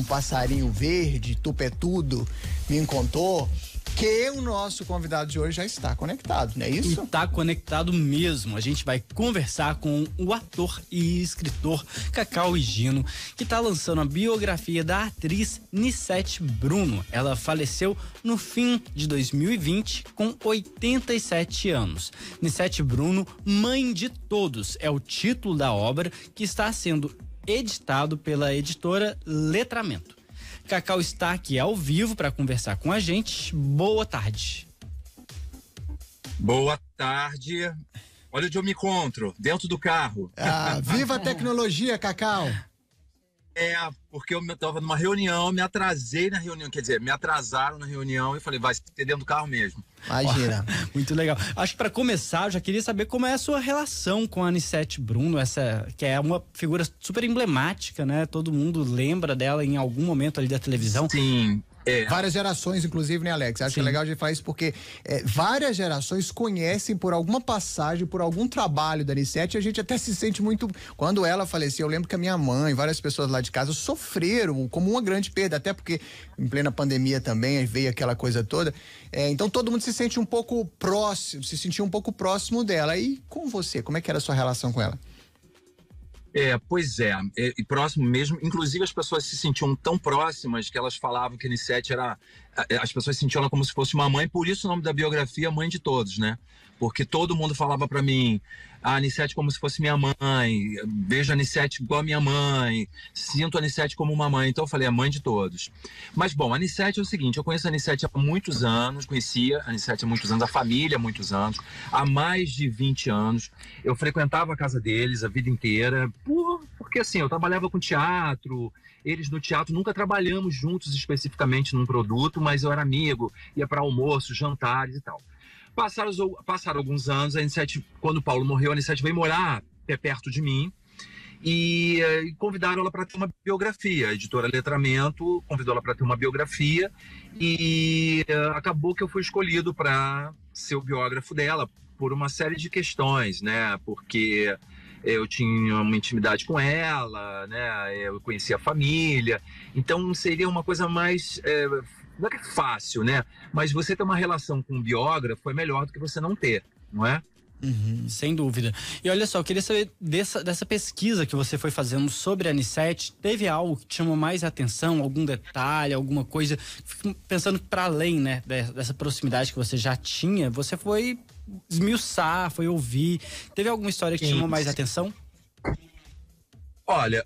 passarinho verde, tupetudo, me contou que o nosso convidado de hoje já está conectado, não é isso? Está conectado mesmo. A gente vai conversar com o ator e escritor Cacau Higino, que está lançando a biografia da atriz Nicete Bruno. Ela faleceu no fim de 2020 com 87 anos. Nicete Bruno, Mãe de Todos, é o título da obra que está sendo editado pela editora Letramento. Cacau está aqui ao vivo para conversar com a gente. Boa tarde. Boa tarde. Olha onde eu me encontro, dentro do carro. Viva a tecnologia, Cacau. Porque eu estava numa reunião, me atrasei na reunião, quer dizer, me atrasaram na reunião e falei, vai ser dentro do carro mesmo. Imagina. Muito legal. Acho que para começar, eu já queria saber como é a sua relação com a Nicete Bruno, essa que é uma figura super emblemática, né? Todo mundo lembra dela em algum momento ali da televisão. Sim. Várias gerações, inclusive, né, Alex? Acho que é legal a gente falar isso porque várias gerações conhecem por alguma passagem, por algum trabalho da Nicete, e a gente até se sente muito... Quando ela faleceu, eu lembro que a minha mãe, várias pessoas lá de casa sofreram como uma grande perda, até porque em plena pandemia também veio aquela coisa toda. Então todo mundo se sente um pouco próximo, se sentiu um pouco próximo dela. E com você, como é que era a sua relação com ela? Pois é, e próximo mesmo, inclusive as pessoas se sentiam tão próximas que elas falavam que a Nicete era, as pessoas sentiam ela como se fosse uma mãe, por isso o nome da biografia, Mãe de Todos, né? Porque todo mundo falava pra mim, a Nicete como se fosse minha mãe, vejo a Nicete igual a minha mãe, sinto a Nicete como uma mãe, então eu falei, a mãe de todos. Mas bom, a Nicete é o seguinte, eu conheço a Nicete há muitos anos, conhecia a Nicete há muitos anos, a família há muitos anos, há mais de 20 anos, eu frequentava a casa deles a vida inteira, porque assim, eu trabalhava com teatro, eles no teatro, nunca trabalhamos juntos especificamente num produto, mas eu era amigo, ia para almoço, jantares e tal. Passaram alguns anos, a Nicete, quando o Paulo morreu, a Nicete veio morar perto de mim e convidaram ela para ter uma biografia. A editora Letramento convidou ela para ter uma biografia e acabou que eu fui escolhido para ser o biógrafo dela por uma série de questões, né? Porque eu tinha uma intimidade com ela, né? Eu conhecia a família, então seria uma coisa mais... não é que é fácil, né? Mas você ter uma relação com um biógrafo é melhor do que você não ter, não é? Uhum, sem dúvida. E olha só, eu queria saber dessa pesquisa que você foi fazendo sobre a Nicete, teve algo que te chamou mais atenção, algum detalhe, alguma coisa? Fico pensando para além, né, dessa proximidade que você já tinha, você foi esmiuçar, foi ouvir. Teve alguma história que te chamou mais atenção? Olha,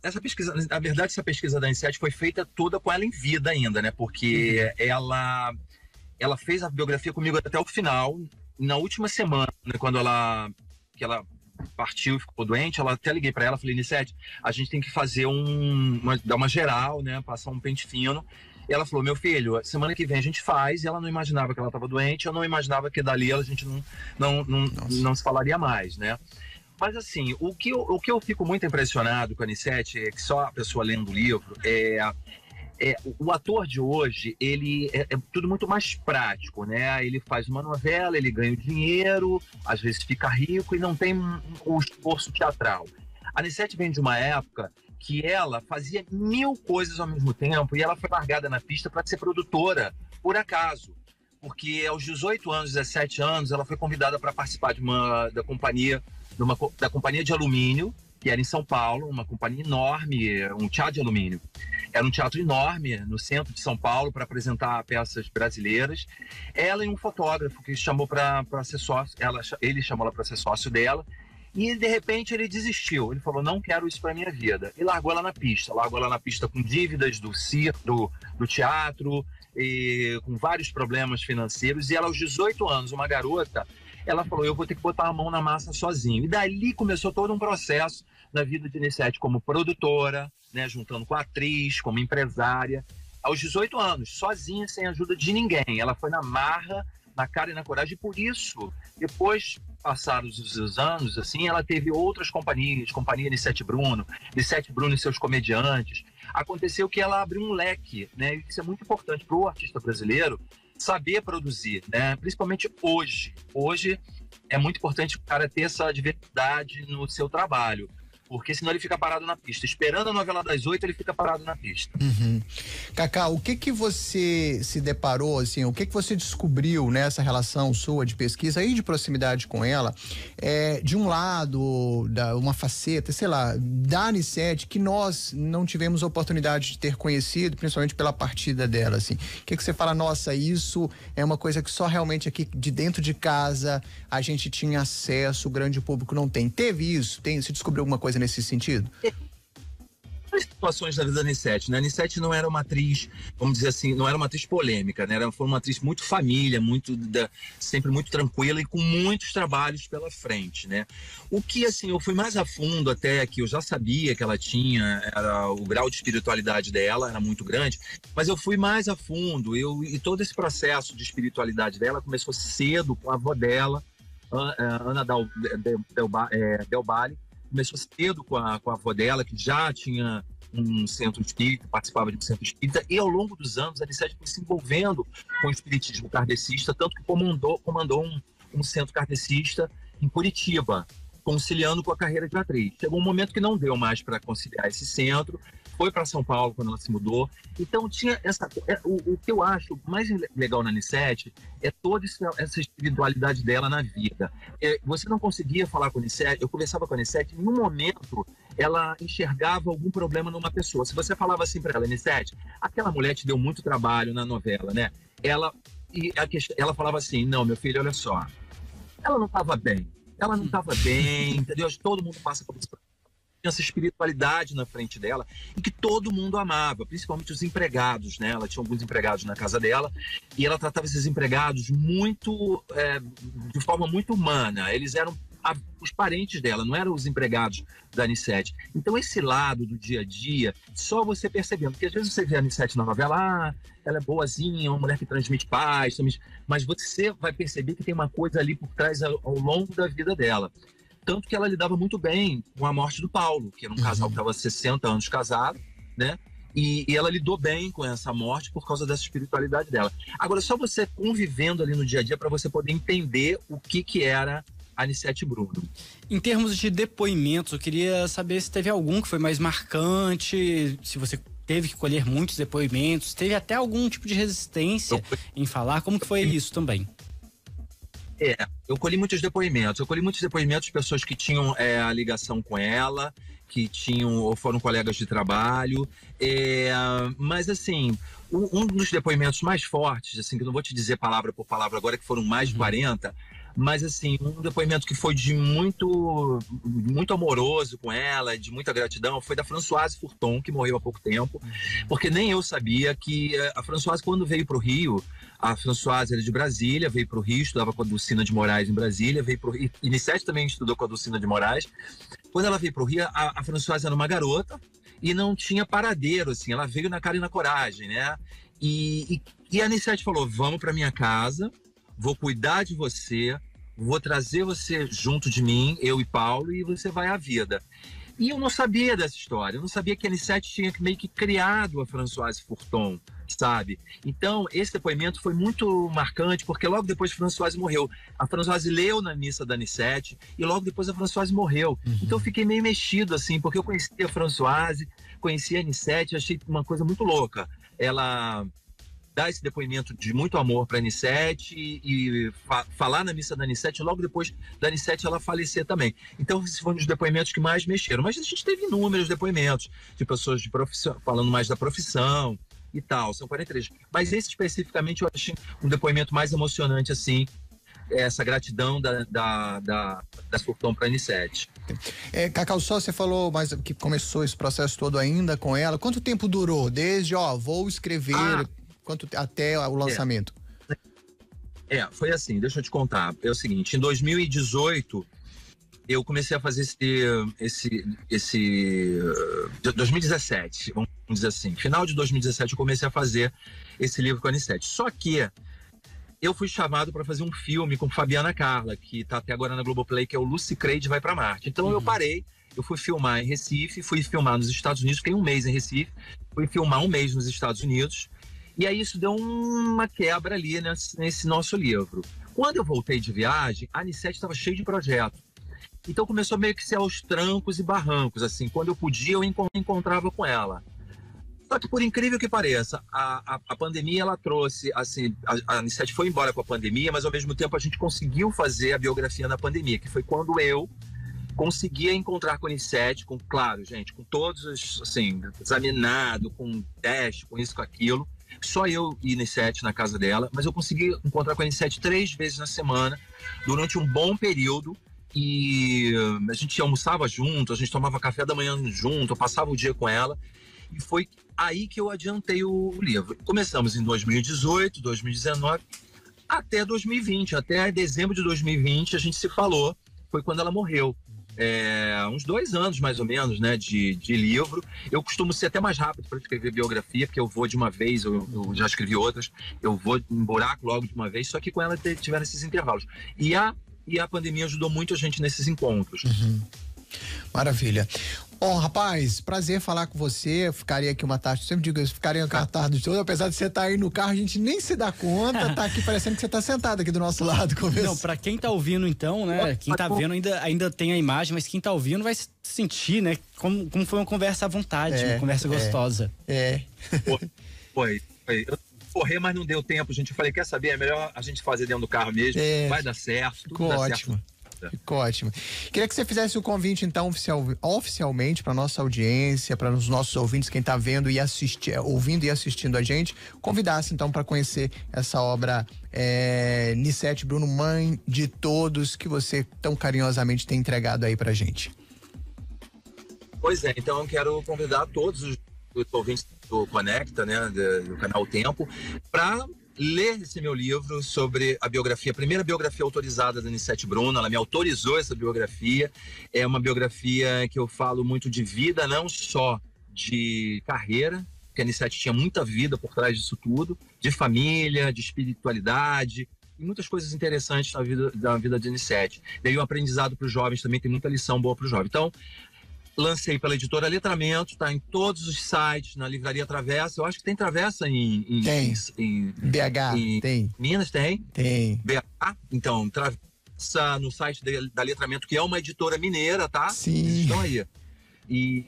essa pesquisa, na verdade, essa pesquisa da Nicete foi feita toda com ela em vida ainda, né? Porque ela fez a biografia comigo até o final. Na última semana, né, quando ela partiu e ficou doente, ela até liguei para ela, falei, Nicete, a gente tem que fazer dar uma geral, né? Passar um pente fino. E ela falou, meu filho, semana que vem a gente faz. E ela não imaginava que ela estava doente, eu não imaginava que dali a gente não se falaria mais, né? Mas assim, o que eu fico muito impressionado com a Nicete é que só a pessoa lendo o livro o ator de hoje, ele é tudo muito mais prático, né? Ele faz uma novela, ele ganha o dinheiro, às vezes fica rico e não tem o esforço teatral. A Nicete vem de uma época que ela fazia 1000 coisas ao mesmo tempo e ela foi largada na pista para ser produtora, por acaso. Porque aos 18 anos, 17 anos, ela foi convidada para participar da companhia de alumínio, que era em São Paulo, uma companhia enorme, um teatro de alumínio. Era um teatro enorme no centro de São Paulo para apresentar peças brasileiras. Ela e um fotógrafo que chamou para ser sócio, ele chamou ela para ser sócio dela. E de repente ele desistiu. Ele falou, não quero isso para minha vida. E largou ela na pista. Largou ela na pista com dívidas do circo, do teatro, e com vários problemas financeiros. E ela aos 18 anos, uma garota, ela falou, eu vou ter que botar a mão na massa sozinho. E dali começou todo um processo na vida de Nicete como produtora, né, juntando com a atriz, como empresária. Aos 18 anos, sozinha, sem ajuda de ninguém. Ela foi na marra, na cara e na coragem. E por isso, depois, passados os anos, assim, ela teve outras companhias, companhia Nicete Bruno e seus comediantes. Aconteceu que ela abriu um leque, né? Isso é muito importante para o artista brasileiro saber produzir, né? Principalmente hoje. Hoje é muito importante o cara ter essa diversidade no seu trabalho. porque senão ele fica parado na pista. Esperando a novela das 8, ele fica parado na pista. Cacau, o que você se deparou, assim, o que você descobriu nessa relação sua de pesquisa e de proximidade com ela, de um lado, uma faceta, sei lá, da Anissete, que nós não tivemos a oportunidade de ter conhecido, principalmente pela partida dela, assim. O que você fala, nossa, isso é uma coisa que só realmente aqui de dentro de casa a gente tinha acesso, o grande público não tem. Teve isso? Você descobriu alguma coisa nesse sentido? As situações da vida da Anissete, né? A Anissete não era uma atriz, vamos dizer assim, não era uma atriz polêmica, né? Foi uma atriz muito família, sempre muito tranquila e com muitos trabalhos pela frente, né? O que, assim, eu fui mais a fundo até, que eu já sabia que ela tinha, o grau de espiritualidade dela era muito grande, mas eu fui mais a fundo, e todo esse processo de espiritualidade dela começou cedo com a avó dela, Ana Del Valle. Começou cedo com a avó dela, que já tinha um centro espírita, participava de um centro espírita, e ao longo dos anos a Anissete foi se envolvendo com o espiritismo kardecista, tanto que comandou um centro kardecista em Curitiba, conciliando com a carreira de atriz. Chegou um momento que não deu mais para conciliar esse centro, foi para São Paulo quando ela se mudou. Então tinha o que eu acho mais legal na Anissete é toda essa espiritualidade dela na vida. Você não conseguia falar com a Anissete, eu conversava com a Anissete, em um momento ela enxergava algum problema numa pessoa. Se você falava assim para ela, Anissete, aquela mulher te deu muito trabalho na novela, né? Ela falava assim, não, meu filho, olha só, ela não estava bem, entendeu? Todo mundo passa por isso. Essa espiritualidade na frente dela e que todo mundo amava, principalmente os empregados, né? Ela tinha alguns empregados na casa dela e ela tratava esses empregados de forma muito humana. Eles eram os parentes dela, não eram os empregados da Anissete. Então esse lado do dia a dia, só você percebendo, porque às vezes você vê a Anissete na novela, ela é boazinha, uma mulher que transmite paz, mas você vai perceber que tem uma coisa ali por trás ao longo da vida dela. Tanto que ela lidava muito bem com a morte do Paulo, que era um casal que estava 60 anos casado, né? E ela lidou bem com essa morte por causa dessa espiritualidade dela. Agora, só você convivendo ali no dia a dia para você poder entender o que era a Anissete Bruno. Em termos de depoimentos, eu queria saber se teve algum que foi mais marcante, se você teve que colher muitos depoimentos, teve até algum tipo de resistência em falar, como que foi isso também? Eu colhi muitos depoimentos. De pessoas que tinham a ligação com ela, que tinham ou foram colegas de trabalho. Mas, assim, um dos depoimentos mais fortes, assim, que eu não vou te dizer palavra por palavra agora, que foram mais de 40, mas, assim, um depoimento que foi de muito amoroso com ela, de muita gratidão, foi da Françoise Forton, que morreu há pouco tempo, porque nem eu sabia que a Françoise, quando veio para o Rio, a Françoise era de Brasília, veio para o Rio, estudava com a Dulcina de Moraes em Brasília, veio para o Rio, e Anissete também estudou com a Dulcina de Moraes. Quando ela veio para o Rio, a Françoise era uma garota e não tinha paradeiro, assim, ela veio na cara e na coragem, né? E a Anissete falou, vamos para minha casa, vou cuidar de você, vou trazer você junto de mim, eu e Paulo, e você vai à vida. E eu não sabia dessa história, eu não sabia que a Anissete tinha meio que criado a Françoise Forton, sabe? Então, esse depoimento foi muito marcante, porque logo depois a Françoise morreu. A Françoise leu na missa da Anissete, e logo depois a Françoise morreu. Então, eu fiquei meio mexido, assim, porque eu conhecia a Françoise, conhecia a Anissete, achei uma coisa muito louca. Ela dar esse depoimento de muito amor para a Anissete e falar na missa da Anissete, logo depois da Anissete ela falecer também. Então, esses foram os depoimentos que mais mexeram. Mas a gente teve inúmeros depoimentos de pessoas de profissão, falando mais da profissão e tal, são 43. Mas esse especificamente eu achei um depoimento mais emocionante, assim, essa gratidão da Forton para a Anissete. Cacau, só você falou mas que começou esse processo todo ainda com ela. Quanto tempo durou? Desde, vou escrever... até o lançamento? Foi assim, deixa eu te contar. É o seguinte, em 2018 eu comecei a fazer 2017, vamos dizer assim. Final de 2017 eu comecei a fazer esse livro com a Anissete. Só que eu fui chamado para fazer um filme com Fabiana Carla, que tá até agora na Globoplay, que é o Lucy Creed Vai Pra Marte. Então eu parei, eu fui filmar em Recife, fui filmar nos Estados Unidos, fiquei um mês em Recife, fui filmar um mês nos Estados Unidos. E aí isso deu uma quebra ali nesse nosso livro. Quando eu voltei de viagem, a Anissete estava cheia de projetos. Então começou meio que ser aos trancos e barrancos, assim. Quando eu podia, eu encontrava com ela. Só que, por incrível que pareça, a pandemia, ela trouxe, assim, a Anissete foi embora com a pandemia, mas ao mesmo tempo a gente conseguiu fazer a biografia na pandemia, que foi quando eu conseguia encontrar com a Anissete, claro, gente, com todos os, assim, examinado, com teste, com isso, com aquilo. Só eu e a Anissete na casa dela, mas eu consegui encontrar com a Anissete 3 vezes na semana, durante um bom período, e a gente almoçava junto, a gente tomava café da manhã junto, eu passava o dia com ela, e foi aí que eu adiantei o livro. Começamos em 2018, 2019, até 2020, até dezembro de 2020 a gente se falou, foi quando ela morreu. Uns 2 anos mais ou menos, né, de livro. Eu costumo ser até mais rápido para escrever biografia, porque eu vou de uma vez, eu já escrevi outras, eu vou em buraco logo de uma vez, só que com ela tiveram esses intervalos. E a pandemia ajudou muito a gente nesses encontros. Maravilha. Bom, rapaz, prazer falar com você. Ficaria aqui uma tarde, sempre digo isso, ficaria uma tarde toda, apesar de você estar aí no carro, a gente nem se dá conta, tá aqui parecendo que você tá sentado aqui do nosso lado. Não, pra quem tá ouvindo então, né, quem tá vendo ainda tem a imagem, mas quem tá ouvindo vai sentir, né, como foi uma conversa à vontade, uma conversa gostosa. Foi. Eu correr, mas não deu tempo, gente. Eu falei, quer saber, é melhor a gente fazer dentro do carro mesmo, vai dar certo. Ficou ótimo. Ficou ótimo. Queria que você fizesse o convite, então, oficialmente para nossa audiência, para os nossos ouvintes, quem está vendo e ouvindo e assistindo a gente, convidasse, então, para conhecer essa obra Anissete Bruno, mãe de todos, que você tão carinhosamente tem entregado aí pra gente. Pois é, então eu quero convidar todos os ouvintes do Conecta, né, do canal Tempo, para ler esse meu livro sobre a biografia, a primeira biografia autorizada da Anissete Bruno. Ela me autorizou essa biografia. É uma biografia que eu falo muito de vida, não só de carreira, porque a Anissete tinha muita vida por trás disso tudo, de família, de espiritualidade, e muitas coisas interessantes na vida de Anissete. Daí um aprendizado para os jovens também, tem muita lição boa para os jovens. Então, lancei pela editora Letramento, tá em todos os sites, na livraria Travessa. Eu acho que tem Travessa em BH, tem. Minas tem? Tem. BH, então, Travessa no site da Letramento, que é uma editora mineira, tá? Sim. Eles estão aí. E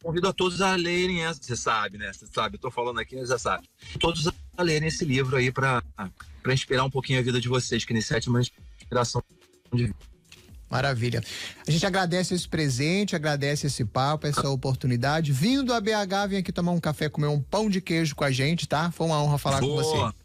convido a todos a lerem essa, você sabe, né? Você sabe, eu tô falando aqui, você já sabe. Todos a lerem esse livro aí para inspirar um pouquinho a vida de vocês, que Anissete é uma inspiração de vida. Maravilha. A gente agradece esse presente, agradece esse papo, essa oportunidade. Vindo a BH, vem aqui tomar um café, comer um pão de queijo com a gente, tá? Foi uma honra falar com você.